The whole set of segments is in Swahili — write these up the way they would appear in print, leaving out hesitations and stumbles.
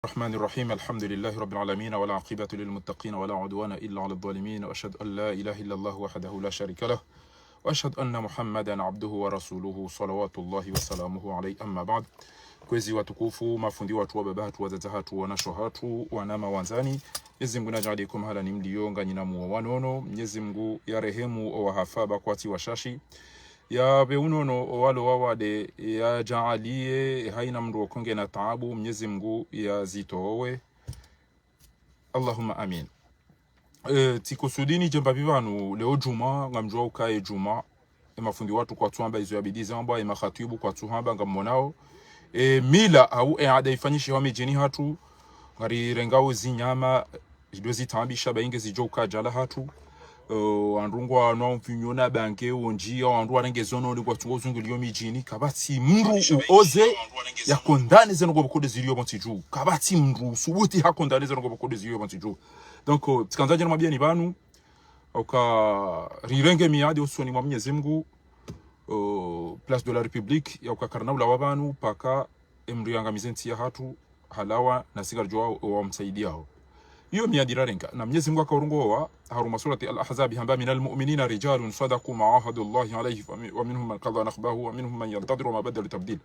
الرحمن الرحيم الحمد لله رب العالمين والعاقبة للمتقين ولا عدوان إلا على الظالمين وأشهد أن لا إله إلا الله وحده لا شريك له وأشهد أن محمدا عبده ورسوله صلوات الله وسلامه عليه أما بعد. Kwezi watukufu, mafundi watu wa babatu wazazi hatu wanasho hatu wanama wanzani, Mwenyezi Mungu najalikum hala ni mlionga nyina muwa wanono, Mwenyezi Mungu ya rehemu o wahafaba kwati washashi ya beunono o walo wawade ya jaalie haina mdu wakonge na taabu, Mwenyezi Mungu ya zitowe, Allahumma amin. Tikusudini jemba bivanu leo juma ngamjua ukae juma mafundi watu kwa tuamba izo ya bidizi amba ima khatibu kwa tuhamba ngamonao mila au ada ifanyishi wa mijini hatu ngari rengao zinyama zidozi tambisha bainge zijoka jala hatu andungwa no mfinyona banke onjia andu arenge zono ligwa tungozungulio mijini kabati mru oze yakondane zeno go bokode ziliyo bontiju kabati mru subuti hakondane zeno go bokode ziliyo bontiju. Donc tikanzaje na mabiani banu oka rirenge miadi osoni mwa Mwenyezi Mungu Place de la République ya ukakarnaula wabanu paka emri yangamizenti ya hatu halawa na sigarjwa wa msaidiao hiyo miadira renga na Mwenyezi Mungu akaurungoa haruma surati al-ahzab hamba minal mu'minina rijalun sadaqu ma'ahadu Allahi alayhi wa minhum man qada nahbahu wa minhum man yantadiru ma badala tabdil.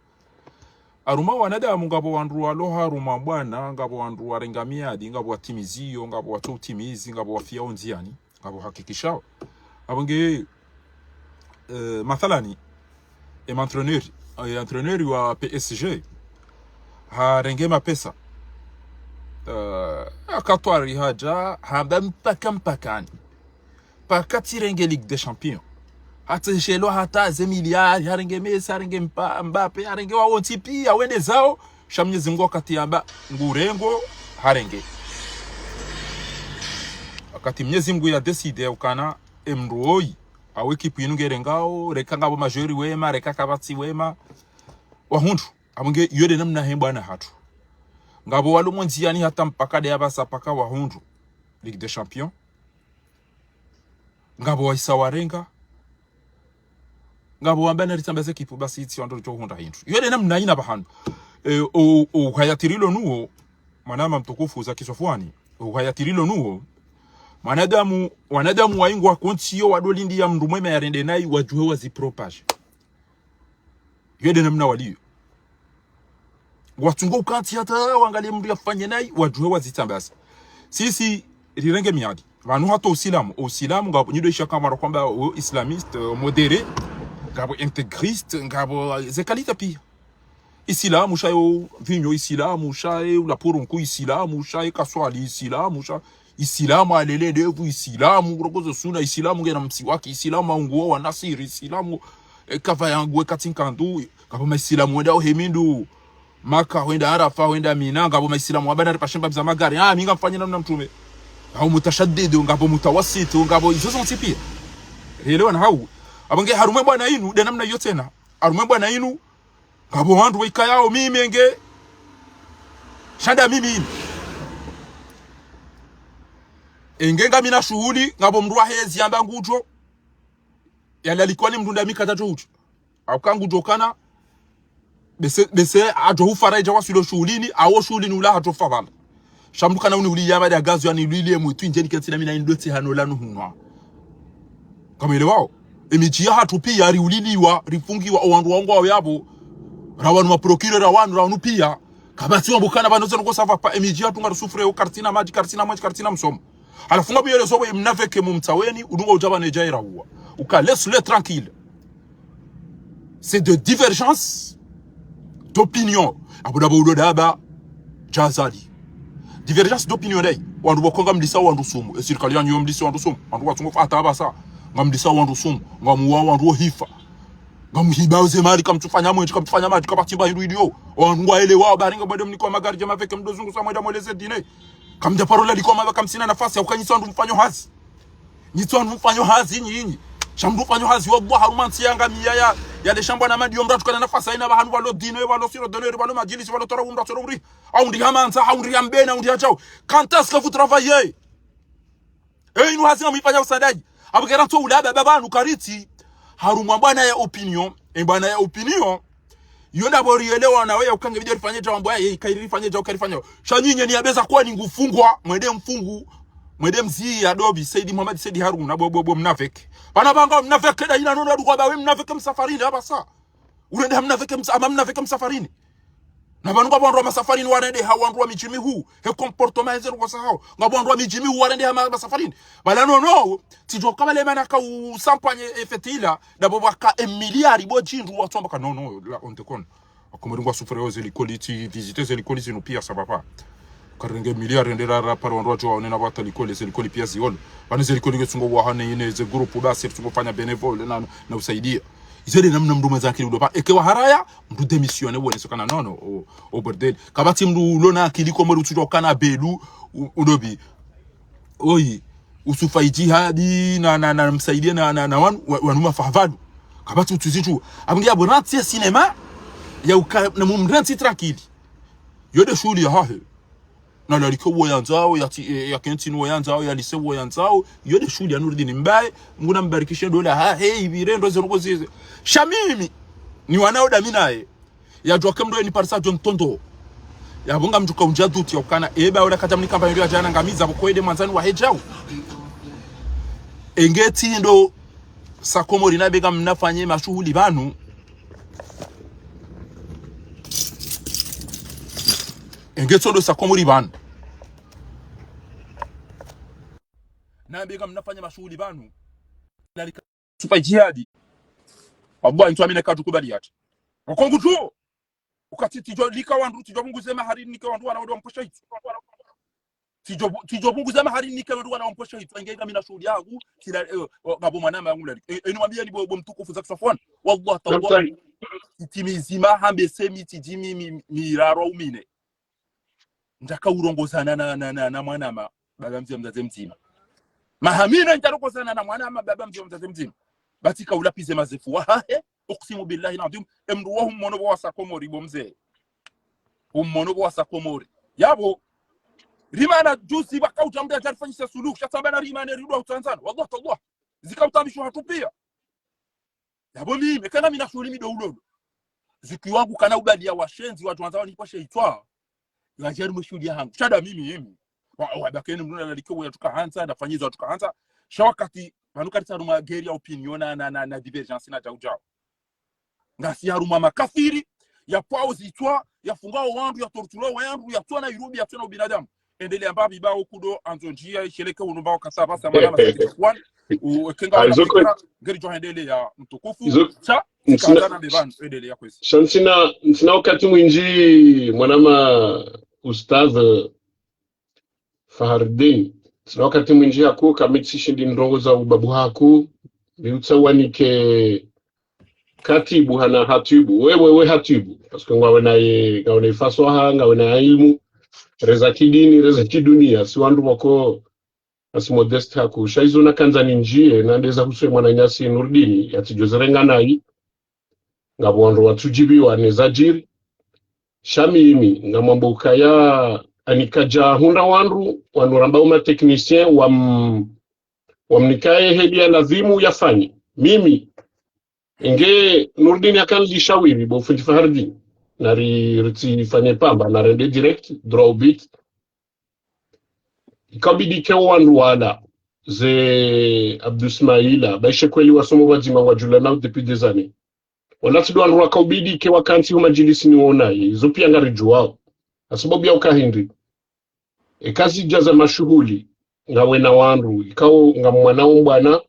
Aruma wanadamu ngabo wandu alo haruma bwana ngabo wandu warenga miadi ngabo watimizio ngabo watutimizi ngabo wafia onziani ngabo hakikishao abonge mathalani entraîneur wa PSG harengema pesa akatwari haja hamba mpakani pakati renge Ligue des Champions hata shelo hata zemiliari harenge Messi harenge Mbappe harenge wa ontipi awende zao shamnyezi Mungu akati amba ngurengo harenge akati Mwenyezi Mungu ya decide ukana emroi awe kipu inungere ngao reka ngabo majori wema reka kabati wema wahundu abunge yode namna hemba na hatu ngabo walo monziani hata mpaka de abasa paka wahundu Ligue des Champions ngabo waisa warenga ngabo wambana ritambaze kipu basi iti wando jo hunda hindu yode namna ina bahandu o hayatirilo nuo manama mtukufu za Kiswafwani o hayatirilo nuo wanadamu waingwa kontiyo wadolindi ya mndu mwema ya rende nai wajuhe wazi propage yode namna waliyo watungo ukanti hata wangalie mndu ya fanye nai wajuhe wazi tambasa sisi rirenge miadi vanu hata usilamu ngabo nyido isha kamara kwamba islamiste modere ngabo integriste ngabo zekalita pia isilamu shayo vinyo isilamu shayo lapurunku isilamu shayo kaswali isilamu shayo Isilamu alele devu isilamu urogozo suna isilamu ngena msiwaki isilamu nguo wa nasiri isilamu kava yangu katinkandu kama isilamu wenda hemindu maka wenda arafa wenda mina ngabo isilamu wabana ripashamba za magari minga mfanye namna mtume au mutashaddidu ngabo mutawassitu ngabo izo zonse pia elewa na hau abonge harumwe bwana inu de namna yote na harumwe bwana inu ngabo wandu wika yao mimi nge shanda mimi engenga mina shuhuli ngabo mruwa hezi yamba ngujo yali alikuwa ni mrunda mika tato uchu au kangujo kana bese ajo hufaraja wasilo shuhulini awo shuhulini ula hato favala shamduka na uni uli yama ya gazu ya ni lili mwitu njeni katina mina indoti hanolanu hunwa kama ile wao emichia hatu pia riuliliwa rifungiwa owandu wangu wa yabo rawanu maprokire rawanu pia kabati wambukana banoze nuko sava pa emichia hatu ngarusufure o kartina maji kartina msomo alafunga biyele sobo mnaveke mumtaweni udunga ujaba nejaira huwa uka laisse-le tranquille. C'est de divergence d'opinion abudaba udodaba jazali divergence d'opinion dai wandu wakonga mlisa wandu sumu esirikali yanyu mlisa wandu sumu wandu watungo atabasa ngamlisa wandu sumu ngamuwa wandu hifa ngamhiba uzemali kamtufanya mwenje kamtufanya maji kabatimba hindu idio wandu ele wao baringa mwende mniko magari jama veke mdozungu sa mwenda mweleze dine kamja parola liko maba kamsina nafasi ya ukanyisa wandu mfanyo hazi nyitwa wandu mfanyo hazi nyinyi shamdu mfanyo hazi wabwa harumansi yanga miya ya de shambwa na madiyo mratu kana nafasi haina bahanu walo dine walo siro donere walo majilisi walo tora umra tori au ndi hamanza au ndi ambena au ndi hachao quand est-ce que vous travaillez inu hazi mfanya usadaji abukera to ulaba babanu kariti harumwa bwana ya opinion bwana ya opinion yona borielewa na wewe ukange video rifanye jambo yeye kairifanye jambo karifanye shanyinye ni abeza kwa ni ngufungwa mwende mfungu mwende mzi Adobe Saidi Muhammad Saidi Harun na bobo mnafiki bana banga mnafiki da ina nono kwa bawe mnafiki msafarini hapa saa urende mnafiki msafarini na bantu ngabondwa masafarini warende hawandwa mijimi hu he comportement zero kwa sahao ngabondwa mijimi hu warende ha masafarini bala no tijoka bale manaka usampanye efetila dabo baka emiliari bo jindu watomba ka no la on te kon akomeringwa sufreoze likoliti visiter likoliti no pia sabapa karenge miliari ndera para ondwa jo onena bata likoli pia ziolo bana likoli ngesungo wa hane ine ze group basi tungofanya benevole na usaidia izede namna mndu mazakili udopa ekewa haraya mndu demisione wone sokana nono o bordel kabati mndu lona kiliko mori utujokana belu udobi oyi usufa jihadi na msaidia na wanuma fahavalu kabati utuzitu abungia bonati cinema ya na mumranti tranquille yode shuli ya hahe na laliko woyanzao ya kentini woyanzao ya lise woyanzao yode shuli ya Nurdin mbaye nguna mbarikishe dola ha hey birendo zeruko zize shamimi ni wanaoda minae ya jwa mdo ni parsa John Tondo ya bunga mtuka unjaduti ya ukana eba ola katamni kampani ya jana ngamiza bukoide mwanzani wa hejao engeti ndo sakomori na bega mnafanye mashughuli banu engeti ndo sakomori banu na bega mnafanya mashughuli banu lalika sifa jihadi abwa ntuamine katukubali ati ukongu tu ukatiti jo lika wandu tijo mungu zema harini nika wandu wanaodo mposha hitu tijo mungu zema harini nika wandu wanaodo mposha hitu ngega mina shughuli yangu kila ngabo mwanama yangu lali enwambia ni bo mtukufu za Safwan wallah tawwa timizima hambe semi tijimi miraro umine ndaka urongozana na mwanama baba mzazi mzima mahamina ntarongozana na mwanama baba mzazi mzima batika ulapize mazefu wahe uqsimu billahi alazim emruwahum monobo wasakomori bomze monobo wasakomori yabo rimana juzi bakautamda tarfanyisa suluhu shatambana rimana ridwa utanzana wallahi tallah zikautamisho hatupia yabo mimi kana mina shuli mido ziki wangu kana ubadia washenzi watu wanzao nipashe itwa yajari mshudi yangu chada mimi wabakeni mnuna naliko tukaanza nafanyiza tukaanza shawakati manuka tsaruma geri ya opinion na divergence na jaujao ngasi haruma makafiri ya pause itwa ya fungao wandu ya tortura wandu ya twa na irubi ya twa binadamu endele ambabi bao kudo anzonjia sheleke unubao kasaba samana masakwan ukenga na geri jo endele ya mtukufu cha kazana bevan endele ya kwesi shansina wakati mwinji mwanama ustaz Fahardin sina wakati mwinji haku kamitsishindi ndongo za ubabu haku liutsawanike katibu hana hatibu wewe hatibu paske ngawe ifaswa ngawe na ilmu reza kidini reza kidunia si wandu wako asi modest haku shaizo na kanzani njie na ndeza kuswe mwana nyasi Nurdini yatijozerenga nai ngabo wandu watujibiwa nezajiri shamimi ngamambo ukaya anikaja hunda wandu wanuramba uma technicien wamnikaye hedia lazimu yafanye mimi inge Nurdini akanlishawiri bo fundi Fahardin nari ritifanye pamba na rende direct draw bit ikabidi ke wandu wala ze Abdusmaila baishe kweli wasomo wajima wajula nao depuis des années wala tudwa nru akabidi ke wakanti umajilisi ni wona hizo pia ngari juao sababu ya ukahindi kazi jaza mashughuli ngawe na wandu ikao ngamwanao bwana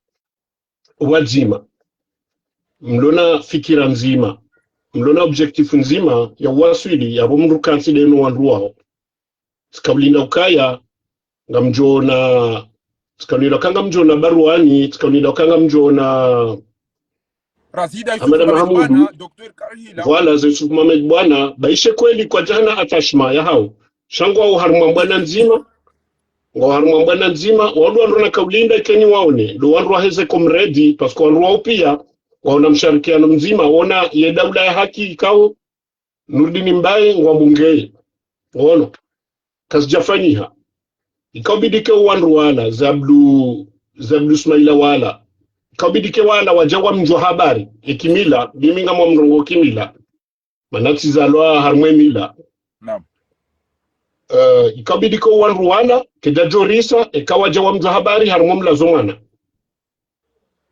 wajima mlona fikira nzima mlona objective nzima ya waswili ya bomru kansi deno wandu wao sikaulinda ukaya ngamjona sikaulinda kanga mjona baruani sikaulinda kanga mjona Razida Mahamudu Dr. Karhila wala za Yusuf Mohamed bwana baishe kweli kwa jana atashma ya hao shangwa au harumwa bwana nzima harumwa bwana nzima wadu wandu kaulinda ikeni waone do wandu waheze komredi pasko wandu wao pia waona msharikiano mzima waona ye daula ya haki ikao Nurdini mbaye ngwambunge waona kazi jafanyiha ikabidike wandu wala zabdu Ismaila wala kabidike wala wajawa mjwa habari ikimila biminga mwa mrongo kimila manati zalwa harmwe mila. Naam. Ikabidi ko wan Rwanda kedajorisa ekawaja wa mzahabari harmwe mlazo mwana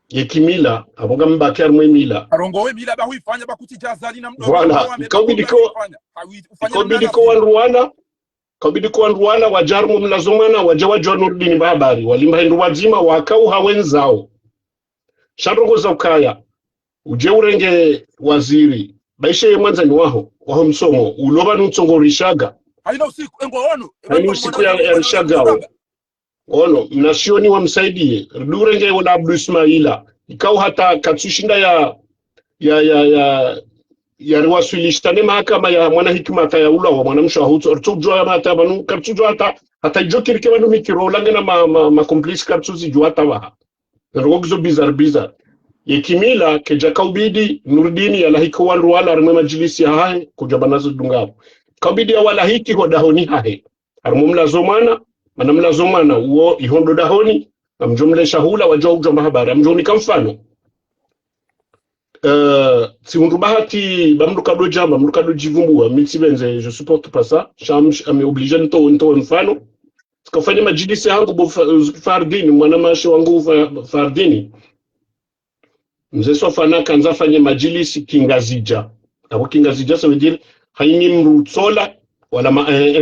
yekimila aboga mbaki harmwe mila Arongowe mila ba huifanya bakuti jazali na mdomo voilà ikabidi ko wan Rwanda wajarmu mlazo mwana wajawa Nurdin bahabari walimba hindu wazima wakau hawenzao sharogo za ukaya uje urenge waziri baishe mwanzani waho msomo uloba nutsongorishaga haina usiku engoono haina usiku ya rishagao ono mnasioni wamsaidie durenge wala Abdu Ismaila ikao hata katsushinda ya riwasilishane mahakama ya mwana hikima ya ula wa mwanamsho huto ortujwa ya mata banu katujwa hata jokirike banu mikiro lange na ma complice katsuzi jwa tawa rogzo bizarre yekimila keja kaubidi Nurdini ya lahiko wa Rwanda arme majlisi ya hae kujabanazo dungabu kaubidi ya wala hiki hodahoni hae armumla zomana manamla zomana uo ihondo dahoni amjumle shahula wajua ujamba habari amjoni kamfano si bahati bamruka do jamba mruka jivumbua mitsibenze je supporte pas ça chamj ame obligé nto mfano sikafanya majlisi yangu bo fardini mwana mashi wangu fardini mzee sofana kanza fanye majlisi kingazija abo kingazija ça veut dire haini mrutsola wala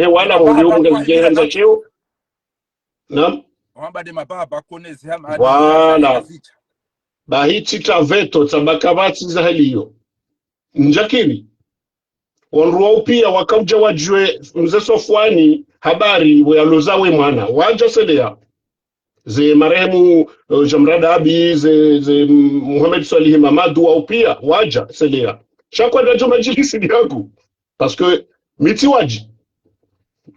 wala mbio ngazija hanza cheo nam wamba de mababa koneze hama wala bahiti taveto tabakabati za haliyo njakiri wanruwa pia wakauja wajue mzee Sofwani habari walozawe mwana waja selea ze marehemu Jamrada Abi ze Muhammad Salih Mamadu au pia waja selea shakwa dajo majlisi yangu parce que miti waji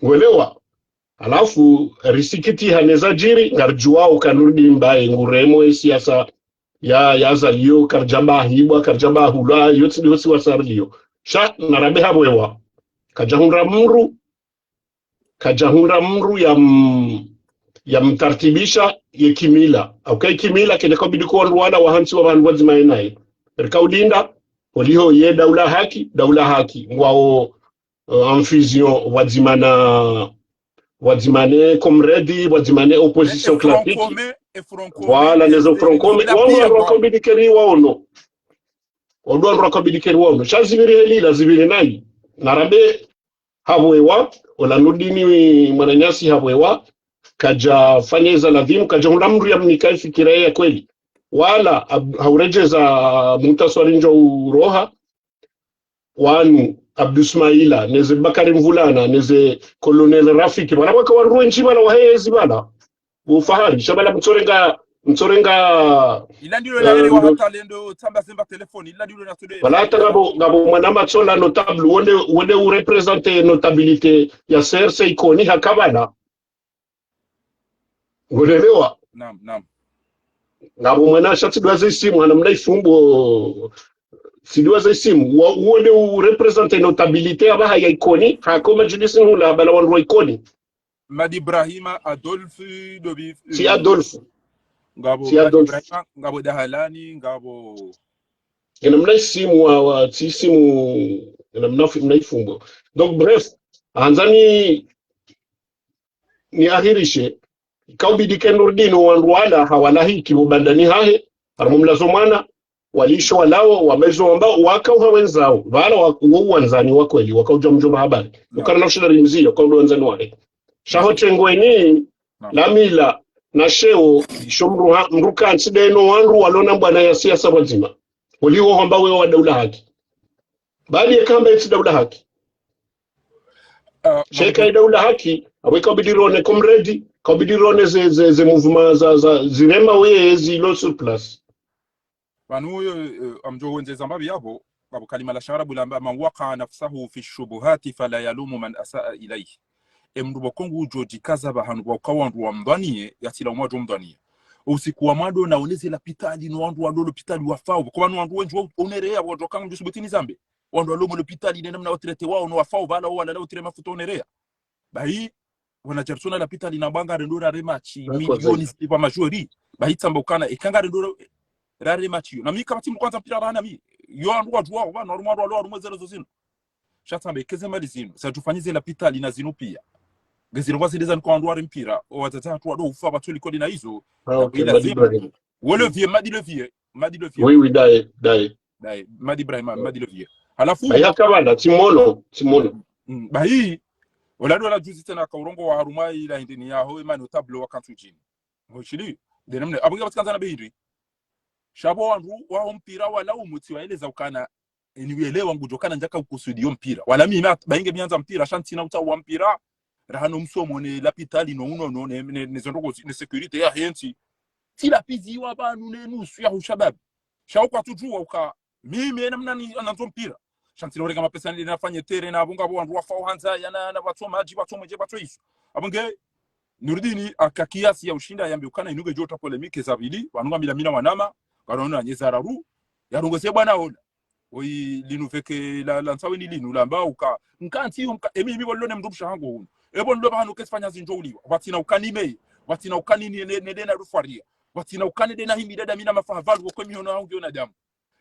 uelewa alafu risikiti haneza jiri ngarjua ukanurudi mbaye nguremo siasa ya zalio karjaba hibwa karjaba hula yotsi wasarlio sha narabe habwewa kajahunra mru ya mtartibisha yekimila okay kimila kile kabidi ko Rwanda wahansi wa bantu wazima naye rikaulinda waliho ye daula haki ngwao infusion wadzimane comrade wadzimane opposition classique voilà les francophones wao wakabidikeri waono shazibiri heli lazibiri nai narabe habwewa wala Nurdini mwananyasi habwewa kaja fanyeza ladhimu kaja hundamru ya mnikai fikira ya kweli wala haurejeza mutaswarinjo uroha wanu Abdu Ismaila neze Bakari Mvulana neze Colonel Rafiki bana waka waruwe nchima na wahezi bana ufahari shabala mtsorenga ila ndilo la ere wa hata lendo tamba semba telefoni ila ndilo na tude wala hata ngabo mwanama tsola notable wonde u representer notabilité ya CRC ikoni hakabana uelewa naam ngabo mwana shati dwaze simu ana mdai fumbo siduaze simu wonde u representer notabilité abaha ya ikoni hakoma jidisi hula bala wanro ikoni Madi Ibrahima Adolphe dobi si Adolphe ngabo Ibrahima ngabo Dahalani ngabo ina mna simu wa simu ina mna ifumbo donc bref anzani ni ahirishe kaubidi Nurdin wa Rwanda hawalahi kibandani hahe harumlazo mwana walisho walao wamezo ambao wakao hawenzao wala wanzani wa kweli wakauja mjomba habari ukana na shida mzio kwa wanzani wale shaho tengweni lamila na sheo shomruha mruka nsideno wanru walona bwana ya siasa wazima waliwo hamba wewe wa daula haki baada ya kamba eti daula haki sheka daula haki aweka bidirone comrade kabidirone ze movement za zirema wewe zilo sur place fanuyo amjo wenze zambabi yabo babu kalima la sharabu lamba man waqa nafsahu fi shubuhati fala yalumu man asaa ilayhi emrubo kongu ujoji kaza bahanu wakawandu wa mdwanie yatila umwajo mdwanie usiku wa mado na oneze la pitali no wandu wa lolo pitali wafao kwa wandu wenji onerea wandu kanga mjusubutini zambe wandu wa lomo pitali nena mna watrete wao no wafao bala wala lao tire mafuta onerea bahi wana jarsona la pitali na banga rendora remachi milioni sipa majori bahi tambokana ekanga rendora rare machi na mimi kama timu kwanza mpira rana mimi yo wandu watu wao bana wandu wao mwezero zozino shatambe keze mali zinu sa tufanyize la pitali na zinu pia ngeziro wasileza nko andwari mpira watata tu ado ufa batuli kodi na hizo Okay, Madi Ibrahim. wole vie Madi Levier Oui, dai. Madi Ibrahim Madi Levier halafu Bayaka bana Timono bahi olado la juzi tena ka urongo wa harumai la ndini yaho imani tablo wa kantu jini hoshili denemne abunge batkanza na behiri shabo wandu wa mpira wala umuti waeleza ukana niwielewa ngujokana njaka ukusudio mpira wala mimi bainge mianza mpira shantina uta wa mpira rahano msomo ne lapitali no uno ne zondoko ne security ya henti tila pizi wa banu ne nusu ya ushabab shauka tujua uka mimi namna ni anazo mpira shantilo rega mapesa ndi nafanye tere na abunga bo wandu wafa uhanza yana na watu maji watu mje watu hizo abunge Nurdini akakiasi ya ushinda yambe ukana inuge jota polemike za bili wanunga milamina wanama kanona nyezararu yarungose bwana ona oi linu feke la nsawe ni linu lamba uka nkanti emi bolone mdubsha hango huno ebo ndo bahanu kesfanya zinjouliwa watina ukanime watina ukanini nedena rufaria watina ukanide na himi dada mina mafahavalu kwa mihono hangu yona damu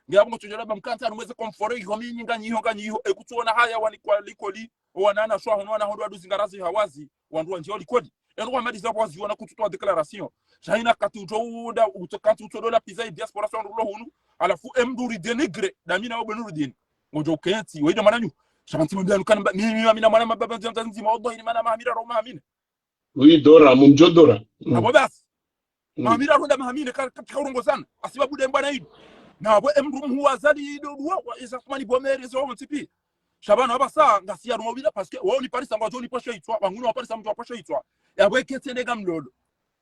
ngiyabungo tujolaba mkanta anumweze komfore yomi nyinga nyiho ekutuona haya wanikwa likoli wanana shwa hono na hondo aduzingarazi hawazi wandu wanjio likoli eno wa madiza wazi wana kututoa declaration shaina katutoda utokatu todola pizza diaspora son rulo hunu alafu emduri denigre da mina obenuru din ngojo kenti wedo mananyu shabanti mbanu kan mimi mina mwana mababa nzanzi mawdo ni mana mahamira ro mahamine oui dora mumjodora abo bas mahamira ro da mahamine katika urongo sana asibabu de mbana hido na abo emdu muwa zali do wa isa kumani bomere zo mtipi shabana abasa ngasia rumobila parce que wao ni parisa ngo ni posho itwa banguno wa parisa mtu wa posho itwa yabwe ketendega mlolo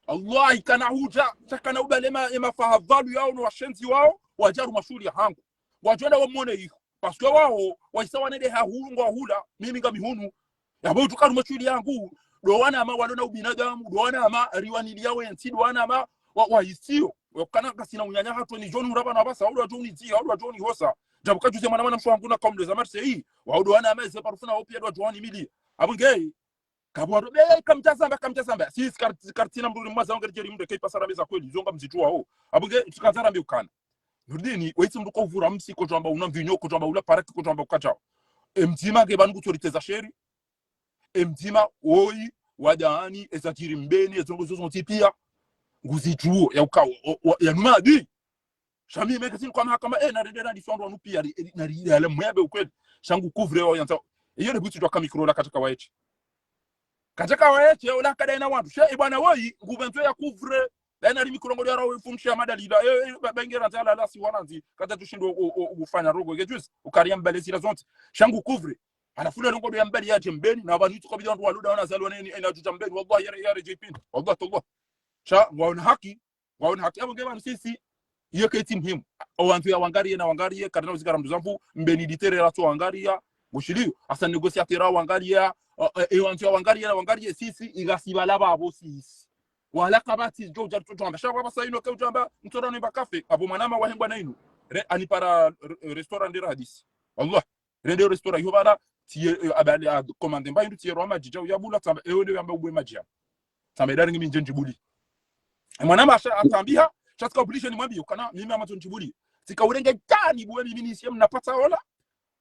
Allah kana huja takana ubalema emafahadhalu yao no washenzi wao wajaru mashuri ya hangu wajona wamone hiyo parce que wao waisawa nede hahungu hula mimi ngamihunu yabwe tukaru mashuri yangu do wana ama walona ubinadamu do wana ama riwani yawe enti do wana ama wahisio wakana kasina unyanya hatu ni joni uraba na basa au joni tia au joni hosa jabuka juze mwana msho wangu na komle za Marseille wa do wana ama ze parfuna opia do joni mili abungei kabwaro kamtazamba si kartina mrudi mwaza ongerejeri mde kai pasara meza kweli zonga mzitu wao abunge tukazara mbi ukana nurdini waiti mduko vura msi ko jamba una vinyo ko jamba ula paraki ko jamba ukachao emtima ke banu autorite za sheri emtima oi wadani ezatiri mbeni ezongo zozo tipia nguzijuo ya ukao ya numadi shami mekatini kwa mahakama na rendera di sondo anupia na ile mwebe ukweli shangu couvre yo yanta iyo ne butu doka mikro la kataka waechi kataka waechi ola kada na watu she bwana woi nguvenzo ya couvre na ri mikro ngodi yaro function madalida bengera tala la si wananzi kata tushindo ufanya rogo ngejus ukaria mbele zira zonte shangu couvre anafuna ngodi ya mbele ya jembeni na abantu ko bidan waluda wana zalwa nini ina tutambeni wallahi ya rejipin wallahi Allah sha waona haki abo ngeba sisi iyo ke team him owantu ya wangarie kadana uzikara mduzamfu mbeni ditere rato wangaria mushiliyo asa negociateur wangaria ewantu ya wangarie sisi igasibala babo sisi wala kabati joja tutamba shaba basa ino ke utamba mtora no bakafe abo manama wahembwa na ino ani para restaurant de radis Allah rende restaurant yo bala tie abali commande mba ndo tie roma jija ya bula tamba ewede yamba ubwe majia tamba dari ngimi njenjibuli mwanama atambia chatka obligation mwambie kana mimi ama tonjibuli sikaurenge tani bwe mimi ni siem napata wala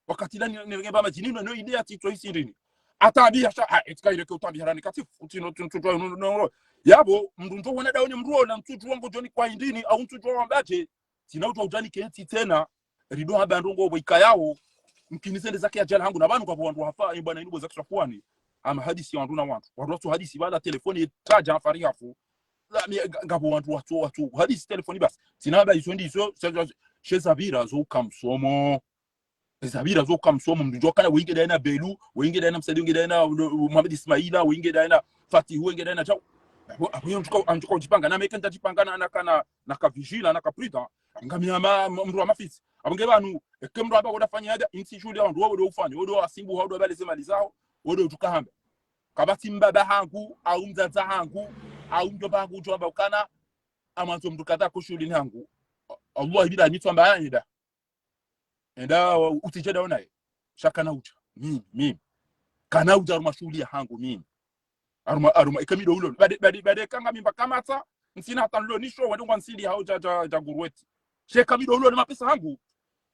wakati ndani nirengeba majini no idea tito isirini atambia sha etikaire ke utambia harani katifu utino tuntu no yabo mndunzo wana daoni mruo na mtutu wangu joni kwa indini au mtutu wambaje tinauta utani kenti tena rido haba ndongo boika yao mkinisende zake ya jala hangu na banu kwa wandu hafa bwana inugo zakisha kwani ama hadisi ya wandu na wandu watu hadisi bala telefoni taja afari hafu ngabo watu hadisi telefoni basi sinaba iso shezabira zo kamsomo ezabira zo kamsomo mndujo kana winge daina belu winge daina msadi winge daina Muhammad Ismaila winge daina Fatih winge daina chao hapo anjuka ujipanga na meka ntajipanga na kavigila na kaprida ngamiyama mru wa mafisi abonge banu ekemru aba odafanya hada insi shule wandu wao ufanya wao asimbu wao baleze mali zao wao tukahamba kabati mbaba hangu au mzaza hangu au mjomba hangu ujomba ukana amanzo mtu kadha kushuli hangu Allah ibida mitu amba yida enda utijeda onaye shaka na ucha mimi kana uja arumashuli hangu mimi aruma ikamido ulo bade kanga mimba kamata nsina hata lo nisho wadu kwansili hao ja gurweti she kamido ulo ni mapesa hangu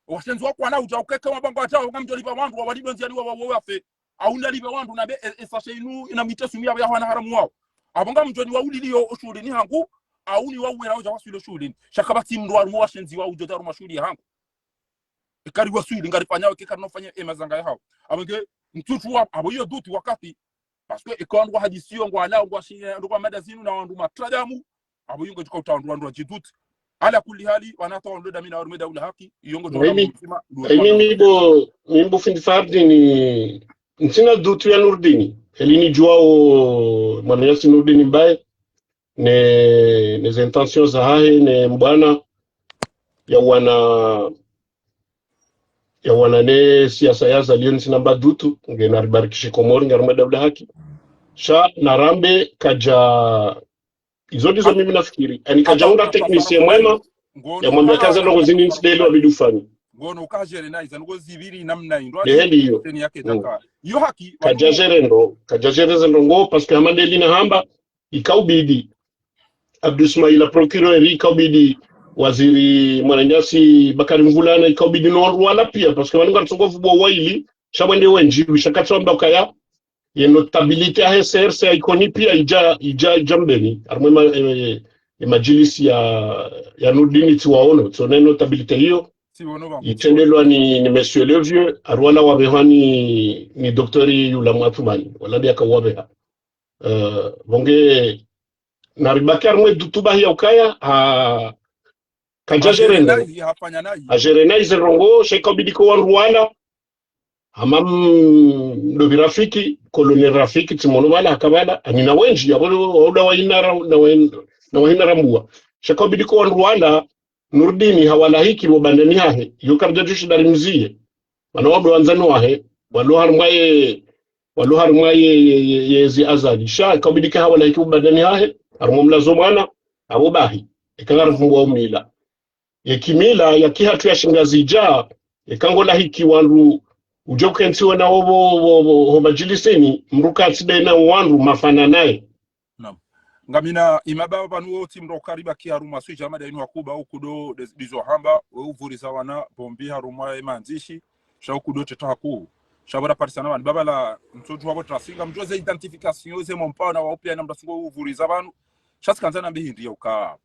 washenzi wako na uja ukeke mabango atao ngamjolipa wandu walibenzi ali wafe au ndalipa wandu na be esashe inu ina mitesu ya wana haramu wao abonga mjoni wa uliliyo shule ni hangu au ni wawe na uja wasule shule shakabati mndo wa washenzi wa uja taru mashuli hangu ikari wasuli ngari fanyawe ke karno fanya emazanga yao abonge mtutu wa aboyo duti wakati parce que ikon wa hadisiyo ngwa ala ngwa shi ngwa madazinu na wandu matradamu aboyo ngo jikauta wandu jiduti ala kulli hali wanatoa ndoda mina warumeda ula haki yongo dola mzima mimbo findi fardi ni ntina dutu ya Nurdini elini juao manayasi Nurdini mbaye ne intentions za hae ne mbwana ya wana ne siasa ya za lioni sinamba dutu ngena ribarikishe Komori ngarumeda ula haki sha narambe kaja izo ndizo mimi nafikiri anikajaunda teknisien mwema ya mwambia kaza ndogo zini nsidelo wabidufani ngono ukajere naiza ngo zibiri namna ndo hiyo teni yake taka yo haki kajajere ngo parce que amandeli na hamba ikaubidi Abdou Ismaila procureur ikaubidi waziri Mwananyasi Bakari Mvulana ikaubidi no wala pia parce que wanunga tsongofu bo waili shabwende wenji bishakatsomba kaya ye notabilité ya SRC ikoni pia ija jambeni armema majilisi ya Nurdini tiwaono tsone notabilité hiyo itendelwa ni monsieur le vieux arwala wabehani ni doktori yula Mwatumani wala dia kawabeha bonge naribaki armwe dutuba hiya ukaya kajajerenda ajerena izerongo shekabidiko wa Rwanda hamam ndo rafiki koloni rafiki timono wala akabala anina wenji yabo oda wainara na wainara mbua shakabidiko wa Rwanda Nurdini hawala hiki wabandani hahe yukarjajushu dari mziye wanawabu wanzanu wahe walu harumwaye yezi azadi sha kabidika hawala hiki wabandani hahe harumumla zomana abubahi ikangarufungwa umila yekimila yakihatu ya shingazija ikangola hiki wandu ujokensiwe na obo majiliseni mruka atside na wandu mafana nae ngamina imababa panuo timro kariba ki haruma swija mada inu akuba ukudo bizo hamba uvuriza wana bombi haruma emanzishi sha ukudo tetaku shabara parisana bana baba la mtoto wabo trasinga mjoze identification ze mompa na waupia na mdasungo uvuriza banu shasikanza na mbihindi uka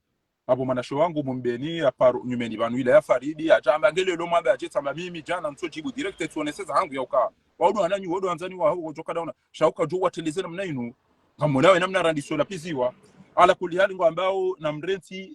abo manasho wangu mumbeni aparo nyumeni banu ile ya Faridi ajamba ngele lo mwamba ajetsamba mimi jana mtoto direct tuoneseza hangu ya uka waudo ananyu waudo anzani wa huko joka dauna shauka jo watelezena mnainu ngamonawe namna randiso la piziwa ala kuli hali ngo ambao na mrenti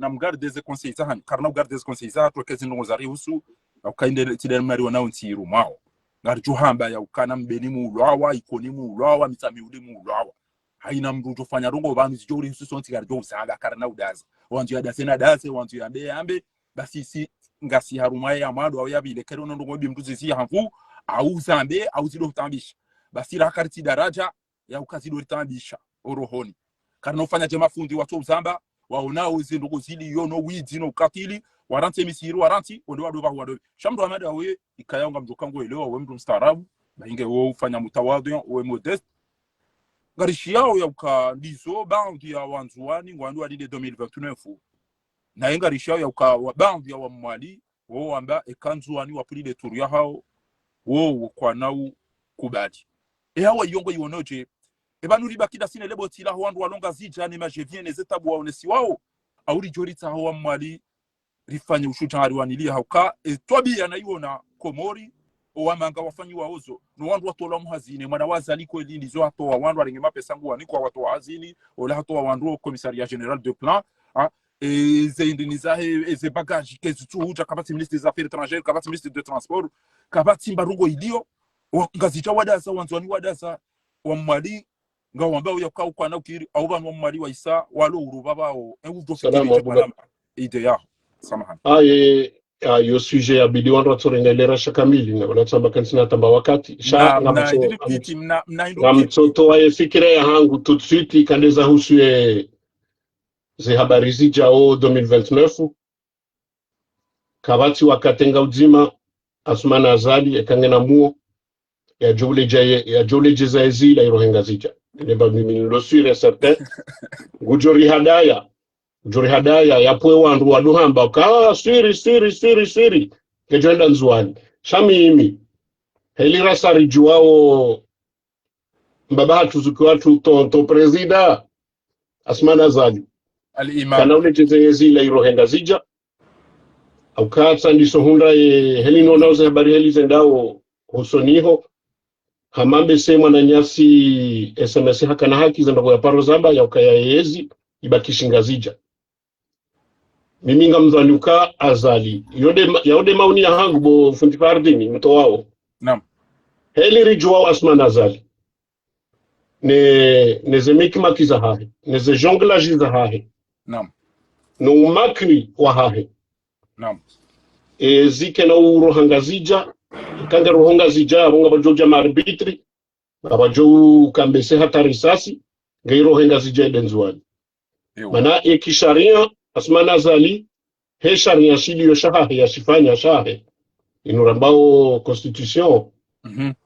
na mgarde des conseils zahani karna garde des conseils za to kezi ndo zari husu ukainde tidana mari wanao ntiru mao ngarjo hamba ya ukana mbeni mu ulwawa ikoni mu ulwawa mitami uli mu ulwawa haina mruto fanya rongo bantu zijori husu sonti garjo usaga karna udaza wantu ya dasena dase wantu ya ambe basi si ngasi harumaye amado au yabile kero ndo ngobi mtu zisi hanfu au zambe au zido tambisha basi la karti daraja ya ukazido litambisha orohoni karna ufanya jema fundi watu uzamba waonao izinduko zili yono widi no katili waranti misiru waranti wando wado shamdo amada we ikayanga mjokango elewa we mtu mstaarabu bainge wo ufanya mutawadhi we modest ngarishi yao ya ukandizo bound ya wanzuani ngwandu adide 2029 na ngarishi yao ya bound ya wamwali wo amba ekanzuani wapuli de turia hao wo kwa nau kubadi hawa yongo yonoje ebanu bakida sine lebo tila wandu walonga zija ni majevien les etabu waonesi wao auri jorita hawa mwali rifanye ushujari wanilia hauka etwabi anaiona Komori owamanga wafanyi waozo no wandu watola muhazine mwana wazaliko elindi zo atoa wandu arenge mapesa ngwa niko watoa hazini ola atoa wandu commissariat general de plan zeindinizahe ze bagage kezutuja kabati ministre des affaires étrangères kabati ministre de transport kabati mbarugo ilio ngazita wadaza wanzwani wadaza wamwali ngawamba uyakau kwana ukiri au bantu wamwali wa Isa walo urubabao salamu idea samahani yo sujet ya bidi wandu watorengelera shakamili na wanatsamba kansina tamba wakati sha na mtoto wa fikira ya hangu tout de suite kandeza husu ze habari zijao 2029 kabati wakatenga uzima Asmana Azali ekangena muo ya jole jezaezi la irohenga zija neba mimi lo sûr et certain gujori hadaya ya pwe wandu waduhamba ka siri ngejenda nzuani shamimi heli rasari juao mbaba hatuzuki watu tonto presida Asmana Zali al-imam kana ule tezezi la irohenga zija au katsa ndiso hunda heli nona uze habari heli zendao husoniho hamambe sema na nyasi SMS haka na haki zenda kwa paro zamba ya ukaya yezi ibakishinga zija mimi ngamzanuka azali yode mauni ya hangu bo fundi fardini mto wao naam heli rijua Asmana Azali ne zemikima kiza hahe ne ze jonglage za hahe naam no umakri wa hahe naam zike na urohanga zija kanga rohanga zija abonga bajoja marbitri abajo kambese hata risasi ngairo henga zija denzuani mana kisharia Asmana Azali he sharia shili yo shahe ya shifanya shahe inurambao constitution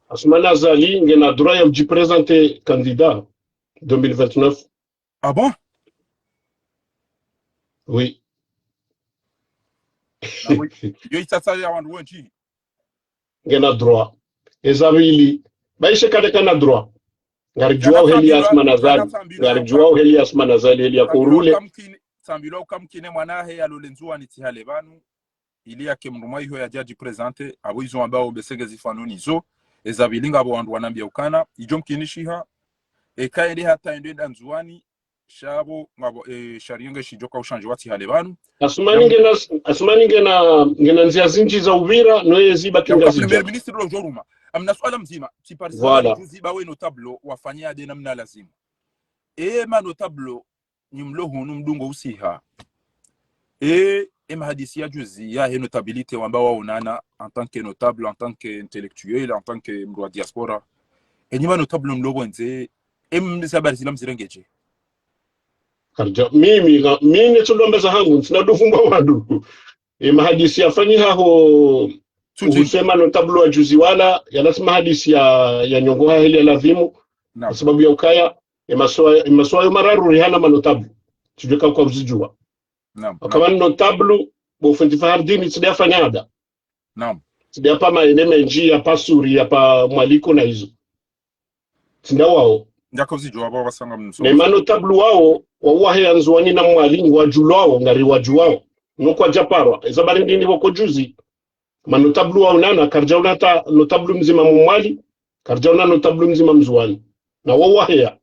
Asmana Azali ngena droit ya mjipresenter candidat 2029. Ah bon? Oui. Ah oui. Yo itasa ya wandu wenchi. Ngena droit. Ezabili. Baishe kadeka na droit. Ngarijua heli Asmana Azali. Ngarijua heli Asmana Azali heli ya kurule. Sambilo kamkine mwanahe ya lolenzua ni tihale banu. Ili ya kemruma hiyo ya jaji presente. Abo izo ambao besege zifanoni zo. Ezabilinga abo wandu wanambia ukana. Ijom kinishiha. Kaende hata ende nzuani. Shabo ngabo shariyonge shijoka ushanji wati hale banu. Asmani ngena nzia zinji za Uvira noye ziba kinga zija. Premier ministre lo joruma. Amna swala mzima. Si parisa ziba we notable wafanyia de namna lazima. Ma notable ni mloho mdungo usiha. Mahadisi ya juzi ya notabilité wamba waonana en tant que notable, en tant qu'intellectuel, en tant que mwa diaspora. Nima notable mlogo nze sabari silam zirengeje. Karja mimi tulomba za hangu sinadufumba wandu. Mahadisi afani haho usema notable wa juzi wala yanasema hadisi ya nyongoha hili ya lazimu kwa sababu ya ukaya imaswa mararu rihana manotable. Tujeka kwa mzijua. Naam. Kama notable bo fundi fardini sidia fanyada. Naam. Sidia pa maeneme njia pa suri ya pa mwaliko na hizo. Sinda wao. Ndako zijua baba basanga mso. Ne manotable wao wawahe anzuani na mwalimu wajulwao ngari wajuwao. Nuko japarwa. Ezabari ndini wako juzi. Manotable wao nana karjauna hata notable mzima mwali. Karjauna notable mzima mzuani. Na wawahe ya.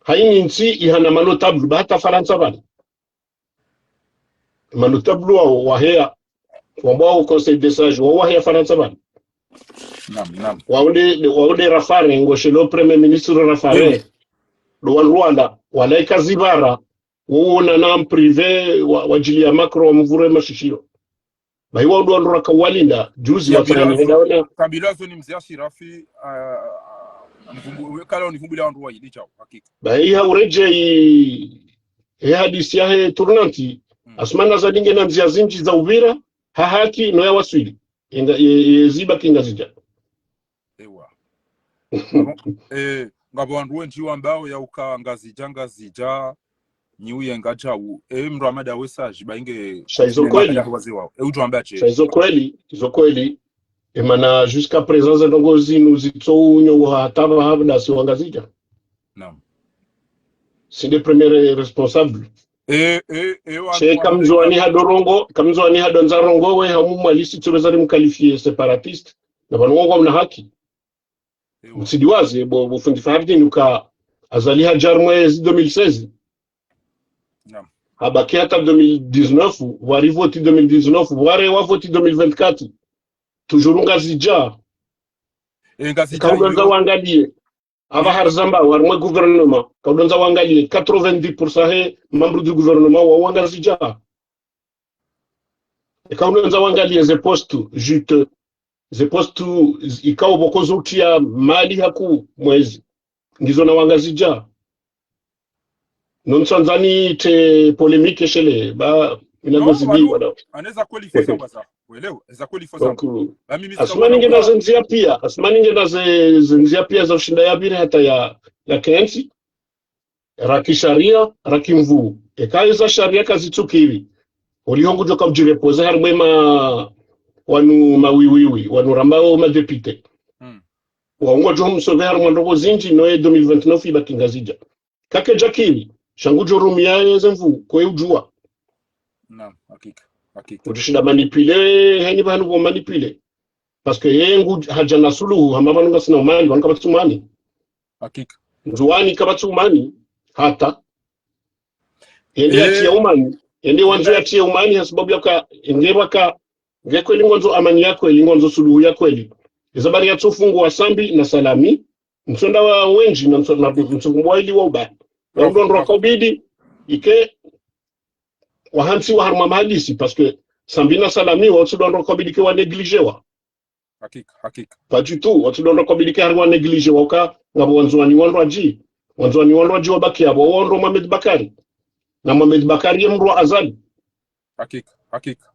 Haini nsi ihana manotable bahata Faransa bani. Manotable wao wahea wambao conseil de sage wahea Faransa bani. Naam. Waude Rafare ngoshelo premier ministre Rafare do Rwanda walaika zibara uona na privé wajili ya Macron mvure mashishio. Baiwa do ndora kawalinda juzi wafanya hedaona Kabilazo ni mzee Shirafi kala unifumbila wandu wayi chao hakika. Baiha ureje hadisi ya tournanti Asmana Azali na mzia zinji za Uvira hahaki no ya waswili ziba kinga zija ewa ngabo wandu wenji wambao ya uka ngazija niuye ngaja mru amada wesaji bainge shaizo kweli ujo ambache shaizo kweli emana jusqu'à présent ndongozi nuzitsounyo hataba habda si wangazija. Naam. C'est le premier responsable. Chez Kamzouani Hadonza Rongo, we hamu mwalisi tulezari mkalifiye separatiste. Na banuongo mna haki. Msidiwaze, bo fundi fardi nuka Azali Hajar mwezi 2016. Naam. Habaki hata 2019, wari voti 2019, ware wa voti 2024. Toujours ngazija. Kaudonza wangalie. Ava harzamba warmwe gouvernement kaudonza wangalie 90% he membres du gouvernement wa wangazija kaudonza wangalie ze postu jute ze postu ikao bokozo utia mali haku mwezi ngizo na wangazija non sanzani te polemique shele ba inagozibi wala anaweza qualifier basa uelewa za qualifier mimi Asmani ngena zinzia pia za ushinda ya bire hata ya kensi rakisharia rakimvu ekaiza sharia kazitukiri ulihongo joka mjirepoze harmema wanu mawiwiwi wanu rambao madepite waungwa jo msovera mwandogo zinji noe 2029 ibakingazija kake jakiri shangujo rumia zemvu kwe ujua naam hakika utishida manipule hani banu bo manipule parce que yengu haja na suluhu hamabanu ngasina umani wanka batumani hakika njuani kabatumani hata yende ya umani yende wanzo ya umani sababu yaka ngebaka ngekweli ngonzo amani yako elingonzo suluhu yako eli izabari ya tsofungu wa sambi na salami msonda wa wenji na msonda ili wa uba ndo rokobidi ike wahansi wa harma mahalisi parce que sambi na salami wa ndo rokobidi ke wa negligewa hakika pas du tout wa ndo rokobidi ke harma negligewa ka ngabo wanzwani wanraji wa baki abo wondo Mohamed Bakari na Mohamed Bakari mrwa azali hakika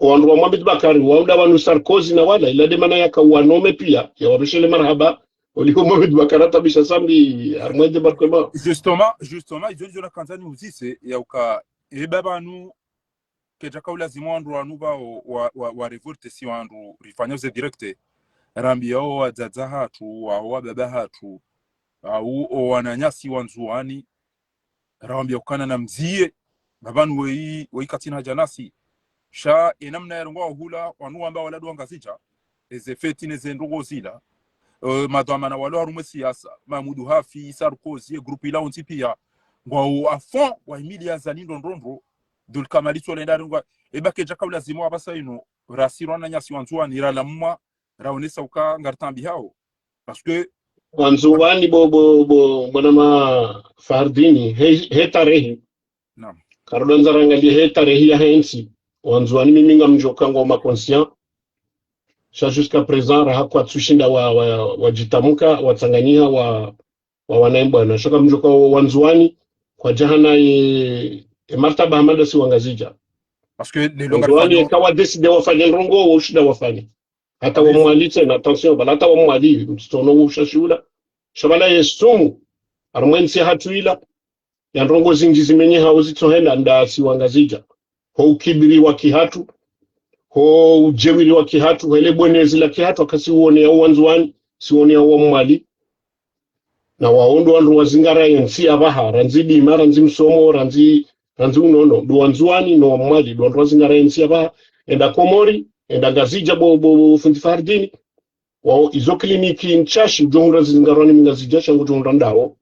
wandu wa Mohamed Bakari wauda wanu Sarkozy na wala ila demana yaka wanome pia ya wabishele marhaba oliko Mohamed Bakari tabisha sambi armede barkema justement izo na kanzani uzise ya uka ebaba nu kejaka ulazima wandu wanu ba wa revolte si wandu rifanyoze directe rambi yao wazaza hatu wa baba hatu au wananyasi wanzuani rambi ukana na mzie babanu wei katina janasi sha enamna yarongo hula wanu amba wala duanga zicha ezefeti nezendogo zila madamana walo harume siasa Mahmoud Hafi Sarkozy groupe ila onti pia ngwa afon wa Emilia Zalindo ndondro dul kamalitso lenda ngwa ebake jaka lazima abasa ino rasiro na nyasi wanzuani rala mwa raonesa uka ngartambi hao parce que wanzuani bo mwanama Fardini hetarehi naam Karolonza rangali hetarehi ya hensi wanzuani mimi ngamjoka ngoma conscient sha jusqu'à présent rahakwa tsushinda wa jitamuka watanganyika wa wanaimba na shoka mjoka wanzuani kwa jahana martaba hamada si wangazija parce que les longarfani kawa decide wafanye rongo ushida wafanye hata wa mwalite na attention bala hata wa mwali mstono ushashula shabala yesumu armwensi hatuila ya rongo zingi zimenye hauzi tohela nda si wangazija ho ukibiri wa kihatu ho ujewiri wa kihatu hele bwenezi la kihatu akasi uone ya uwanzuani si uone ya uwamwali na waondo wandu wazingara yensi abaha ranzi bima ranzi msomo ranzi unono duwanzuani no wamwali duwandu wazingara yensi abaha enda komori enda gazija bo fundi Fardini wao izo kliniki nchashi ujohunda zingarwani mingazija shangu ujohunda ndao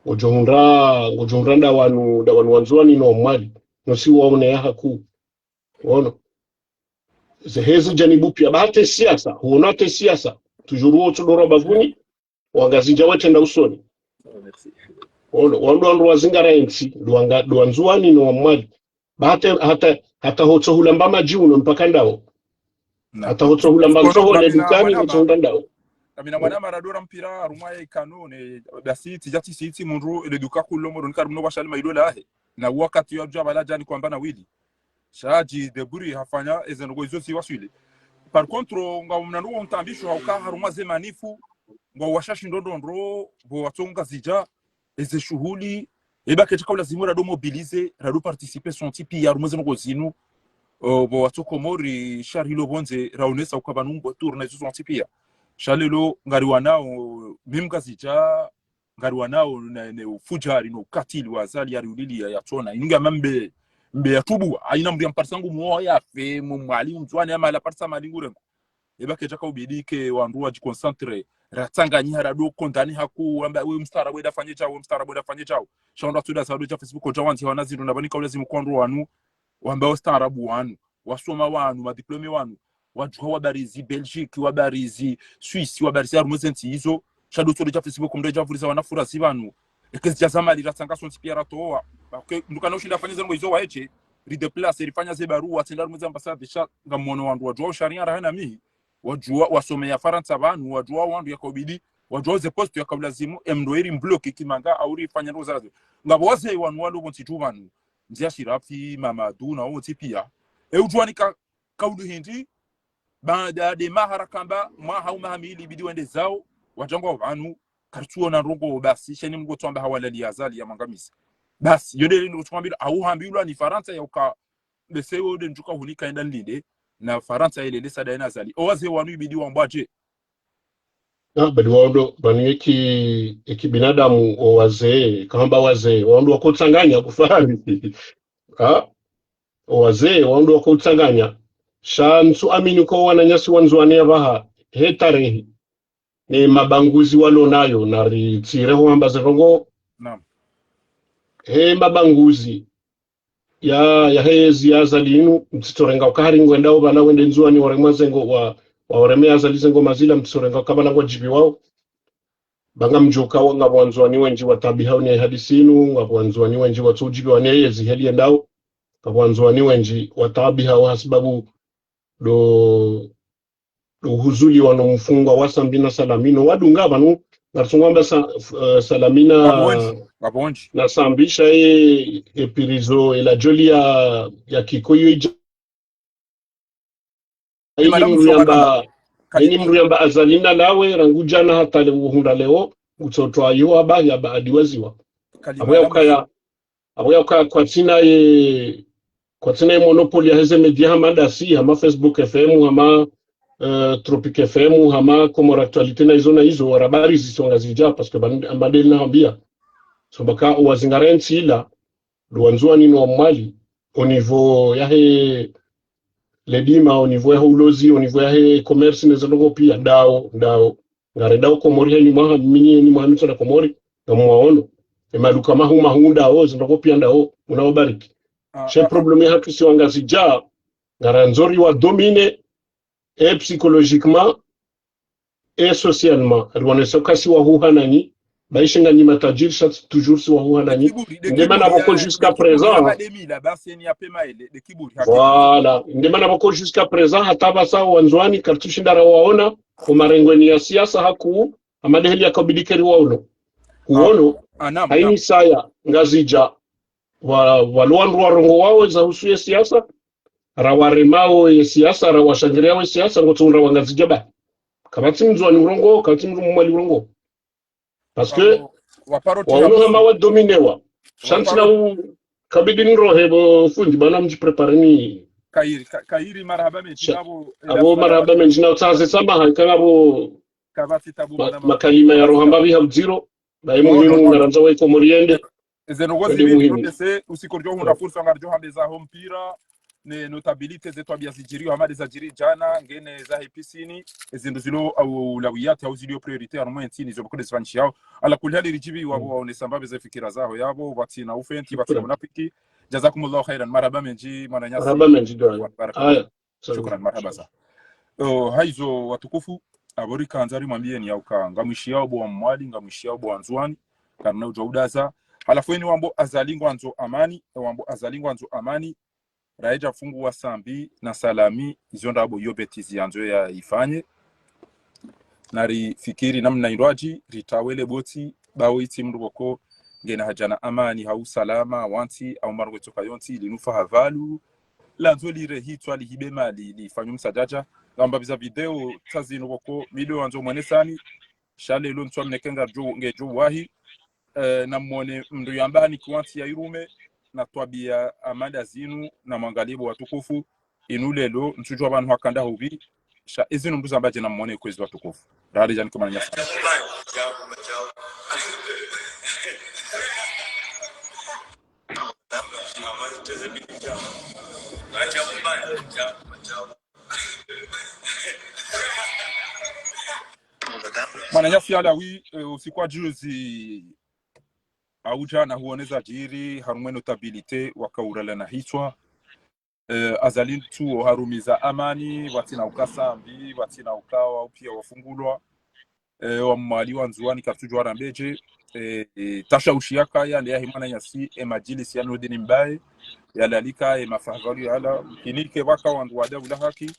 ujohunda nda wanu wanzuani no wamwali no si waone ya haku wono zehezi janibu pia bahate siasa huonate siasa tujuru wote dora bavuni wangazija wetenda usoni wandu wazingara ensi duanzuani no wamwali bahate hata hoto hulamba majiuno mpaka ndao hata hoto hulamba msoho le dukani hoto ndao amina mwana maradora mpira rumaye kanone basi tijati siti mundu le duka kullo mo donkar mno bashali maidola ahe na wakati ya jabala jani kwamba na wili shaji deburi hafanya ezenogo izo si waswile par contre nga mnanu ontambisho hauka haruma zemanifu nga washashi ndondondro bo watonga zija eze shughuli eba ketika lazima rado mobiliser rado participer son tipi ya haruma zenogo zinu bo watoko mori sharilo bonze raonesa ukabanungo tourna izo son tipi ya shalelo ngari wanao mimka zija ngari wanao ne ufujari no katili wazali ya ulili ya tona inga mambe mbe yatubu aina mri amparsangu moya fe mwali mzwani ama la parsa malingu rengo eba kejaka ubidike wandu waji concentre ratangani harado kondani haku amba we mstara bweda fanye chao shonda tuda sadu cha Facebook kwa wanti wanazindo nabani kaulezi mkwandu wanu wamba ustarabu wanu wasoma wanu madiplome wanu wajua wabarizi Belgique wabarizi Suisse wabarizi arumezenti hizo shadu tuda cha Facebook mreja vuriza wanafura sivanu ekezi jazamali ratanga sonti pia ratoa okay ndukana ushinda fanya zango hizo waeche redeplace rifanya ze barua atenda rumeza ambassade sha ngamono wandu wajua sharia rahana mi wajua wasomea Faransa banu wajua wandu yakobidi wajua ze post ya kablazimu emdoeri mbloki kimanga auri fanya ndo zazo ngabo wase wanu walo bonti tubanu nzia shirafi Mamadou na wonti pia ujua nika kaudu hindi baada de mahara kamba mwa hauma hamili bidi wende zao wajango banu kartuo na rongo basi sheni mgoto amba hawalali azali ya mangamisi basi yode ndo tukwambira au hambilwa ni Faransa ya uka beseo de njuka hunika enda linde na Faransa ile lisa da ina zali owaze wanu ibidi wambaje bali wando bani eki binadamu wazee kamba wazee wando wakutsanganya kufari wazee wando wakutsanganya shansu amini ko wananyasi wanzwania baha hetarehi ni mabanguzi walo nayo nari tsireho amba zerongo naam mabanguzi ya hezi ya zalinu mtitorenga ukari ngwendao bana wende nzuani waremazengo wa oremea zalizengo mazila mtitorenga kabana ngo jibi wao banga mjoka wanga wanzwani wenji watabiha ni hadisinu wanzwani wenji watojibi waneyezi heli endao wanzwani wenji watabiha wa sababu do huzuli wanomfungwa wasambina salamino wadunga banu narsungamba salamina wabonji na sambisha epirizo ila jolia ya kikoyo ini mruyamba azalina lawe rangujana hata hunda leo utoto ayo aba ya baadiwaziwa aboya ukaya kwa tina monopoly ya heze media hamada si hama Facebook FM hama Tropic FM hama Komoro Actualite na hizo habari zisonga zija parce que ambadeli naambia so baka wazingarensi ila duanzwani no mali au niveau ya ledima au niveau ya ulozi au niveau ya commerce nezongo pia dao ngare dao Komori ni mwa mini ni Mohamed na Komori na mwaono emaluka mahunda au zongo pia ndao unaobariki che problème hatu si wangazija ngaranzori wa dominer et psychologiquement et socialement alionesa kasi wa huhanani baishinga ni matajiri shat toujours si wa huhanani ndemana boko jusqu'à présent voilà ndemana boko jusqu'à présent hataba sawa wanzwani kartushi ndara waona kwa marengweni ya siasa haku amadeheli ya kabidikeri waono uono haini saya ngazija waluandu warongo wao za husu ya siasa rawaremao ya siasa rawashangiria wa siasa ngotunra wangazijaba kabati mzwani urongo kabati mwali urongo parce que waono hama wa dominewa shantina kabidi nrohebo fundi bana mji prepareni kairi marhaba meji abo marhaba meji na utaze sama hankanga abo kabati tabu makalima ya rohamba biha mziro bae muhimu naranza wa Komoriende zenogozi bini protese usikorjo hunda fursa ngarjo habeza hompira ne notabilite zetu abiazijiri hamadi zajiri jana ngene za hipisini ezindu zilo au lawiyati au zilio prioritaire mo ntini zo bakode svanchi yao ala kulhali rijibi wabo waonesambabe za fikira zao yabo batina ufenti batina munafiki jazakumullahu khairan marhaba menji mananyasi marhaba menji do haya shukran marhaba sa haizo watukufu abori kanzari mwambie ni yauka ngamwishi yao bo mwali ngamwishi yao bo anzwani karna ujaudaza alafu ni wambo azalingwa anzo amani raija fungu wa sambi na salami izonda abo yobetizi yanzo ya ifanye nari fikiri namna indwaji ritawele boti bawo iti mruboko ngena hajana amani hau salama wanti au marwe toka yonti linufa havalu lanzo lire hitwa lihibe mali lifanyu msajaja ngamba biza video tazi nuboko video anzo mwenesani shale lo ntwa mnekenga ngejo wahi na mwone mndu yambani kuwanti ya irume na twabia amanda zinu na mwangalibu watukufu inulelo nchujo abantu hakanda hubi sha izinu mbuza ambaje na mwone kwezi watukufu rari jani kama nyasa mananyasi ala wi usikwa juzi auja na huoneza jiri harumwe notabilite wakaurala na hitwa azalin tu harumiza amani watina ukasambi watina ukawa upia wafungulwa wa mwali wanzuani kartujwa rambeje tasha ushiaka yale ya himana yasi majilisi ya nodini mbaye yale alika mafahgali ala kinike waka wandu wadabu la haki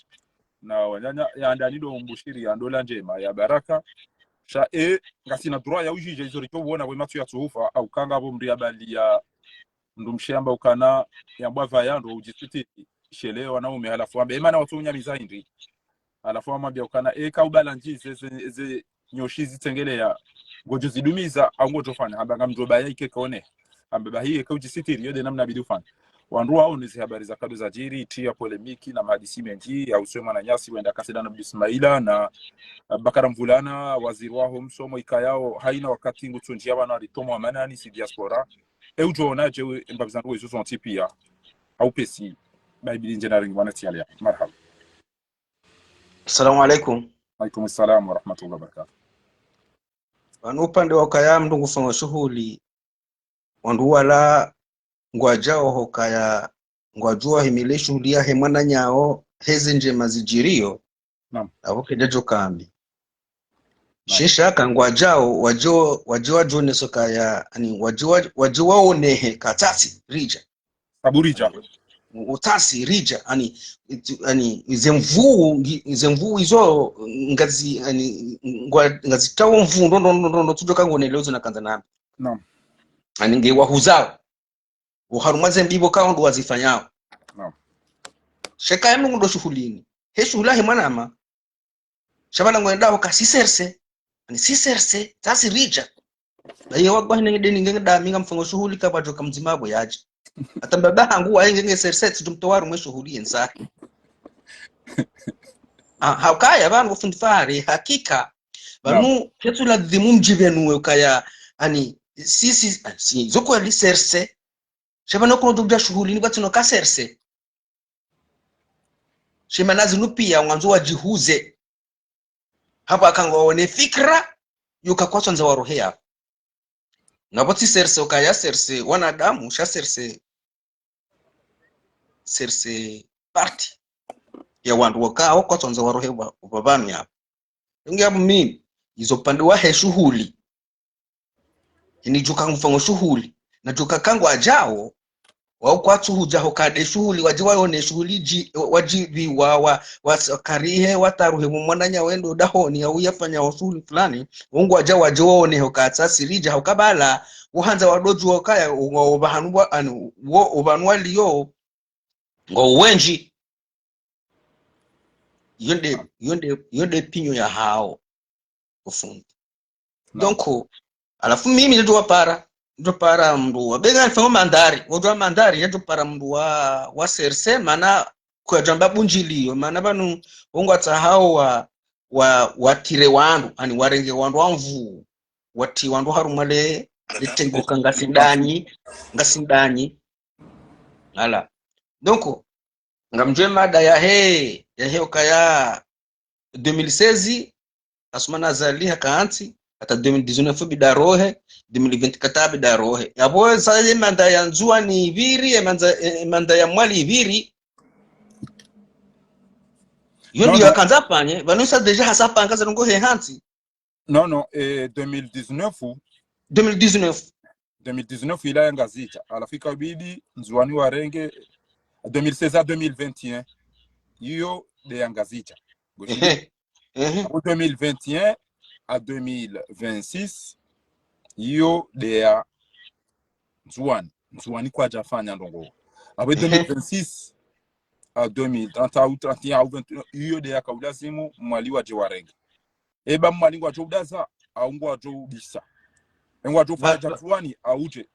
na wanyanya ya andanido mbushiri ya ndola njema ya baraka sha ngasi na droit ya ujije izori to wona we matu ya tuhufa au kanga abo mri abali ya ndumshamba ukana ya bwava yando ujisiti shele wanaume halafu ambe emana watu nyamiza indi halafu amwambia ukana ka ubalanji ze nyoshizi tengele ya gojo zidumiza au ngojo fanya abanga mjoba yake kaone ambe bahiye ka ujisiti yode namna bidufanya wandu wao ni habari za kado za jiri tia polemiki na mahadisi mengi au sema na nyasi wenda kasida na Ismaila na Bakara Mvulana waziri wao msomo ikayao haina wakati ngutunjia wana ritomo amanani si diaspora ujo je mbabizangu hizo zonti pia au pesi Bible engineering wanatialia marhaba. Assalamu alaikum. Alaikum assalam wa rahmatullahi wa barakatuh. Wanu upande wa kaya mndu kufanya shughuli wandu wala ngwajao hokaya ngwajua himile shughuli ya hemana nyao hezi nje mazijirio naam abo kedejo kambi shisha kangwajao wajua jone sokaya ani wajua onehe katasi rija aburija utasi rija ani zemvu izo ngazi ani ngazi tawo mvu ndo tujoka ngonelezo na kanza nami naam ani ngewa huzao uharumaze mbibo kao ndo wazifanyao naam sheka yamu ndo shughulini he shughulahi mwanama shabana ngwenda ukasiserse ani siserse tasi rija ayo wagwa deni ngenda minga mfango shughuli kabajo kamzimabo yaje atambaba hangu waenge serse tumtowaru mwe shughuli ensa haukaya banu kufundifari hakika banu ketu la dhimu mjivenu ukaya ani si zoko ali serse shabana ko ndo shughuli ni batino ka serse shemanazi nupia mwanzo wajihuze hapo akangoone fikra yukakwatwa nza warohea ngaboti serse ukaya serse wanadamu sha serse party ya wandu wakao kwa tonza warohewa ubabani hapo ngi hapo mimi hizo pande wa he shughuli ni juka mfango shughuli na juka kangu ajao wao kwa tuhuja hokade shughuli wajiwaone shughuli wajibi wa karihe wataruhe mwananya wendo dahoni au yafanya shughuli fulani wongo wajiwaone hokatsa sirija hokabala uhanza wadoju wakaya ubahanwa anu wo ubanwa liyo ngo wenji yonde pinyo ya hao ufundi no. Donc alafu mimi ndo para mndu wabega nfango mandari wodwa mandari ndo para mndu wa serse mana kwa jamba bunjiliyo mana banu wongo atahao watire wandu ani warenge wandu wamvu wati wandu harumale litenguka ngasindanyi ala donc ngamjwe mada ya he ukaya 2016 asumana zali hakaanti ata 2019 bidarohe 2024 bidarohe yabo sasa manda ya nzua ni ibiri manda ya mwali ibiri yondi yakanza panye banusa deja hasapa angaza ngo he hanti non 2019 ila yangazita alafika bidi nzuani warenge 2016 à 2021 hiyo de yangazita 2021 à 2026 hiyo de ya nzuani kwa jafanya ndongo abe 2026 à 2030 au 31 au 21 hiyo de ya kaulazimu mwali wa jiwarenge eba mwali wa jodaza au ngwa jodisa ngwa jofanya jafwani auje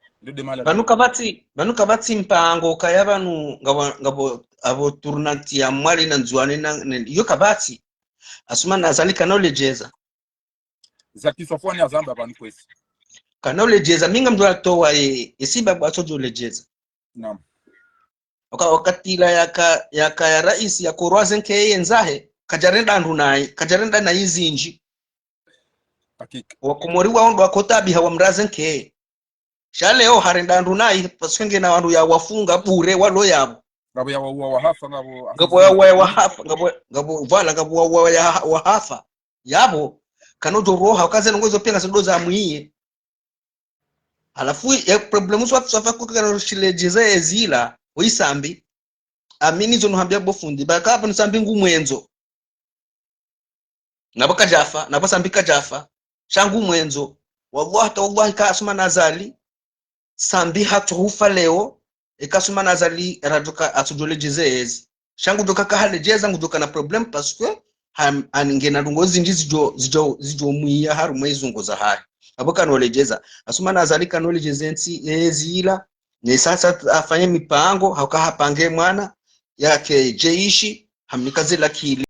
banuka bati mpango kaya banu ngabo abo turnanti ya mwali na nzuani na yo kabati asuma nazali kanolejeza za kisofoni azamba banu kwesi kanolejeza minga mdu atowa esiba batojo lejeza naam wakati la ya rais ya kurwazen ke yenzahe kajarenda na izinji hakika wakumori waondo akotabi hawamrazen ke shaleo harenda ndunai pasenge na wandu ya wafunga bure walo yabo ngabo ya wahafa ngabo ya wahafa ngabo ya wahafa yabo kanojo roha kaze ngozo pia ngasodoza amuiye alafu ya problemu swafa kukana shilejeza ezila oisambi amini zo nuhambia bofundi baka hapa nsambi ngumwenzo nabaka jafa nabasambika jafa shangu mwenzo wallahi ka asuma nazali sambi hatuhufa leo ikasuma nazali raduka atujolejeze ezi shangu doka kahalejeza ngudoka na problem parce que aningena ndungozi zijo muiya haru mwezungo za hari aboka nolejeza asuma nazali kanolejeze nti ezila ni sasa afanye mipango hauka hapange mwana yake jeishi hamnikaze la kili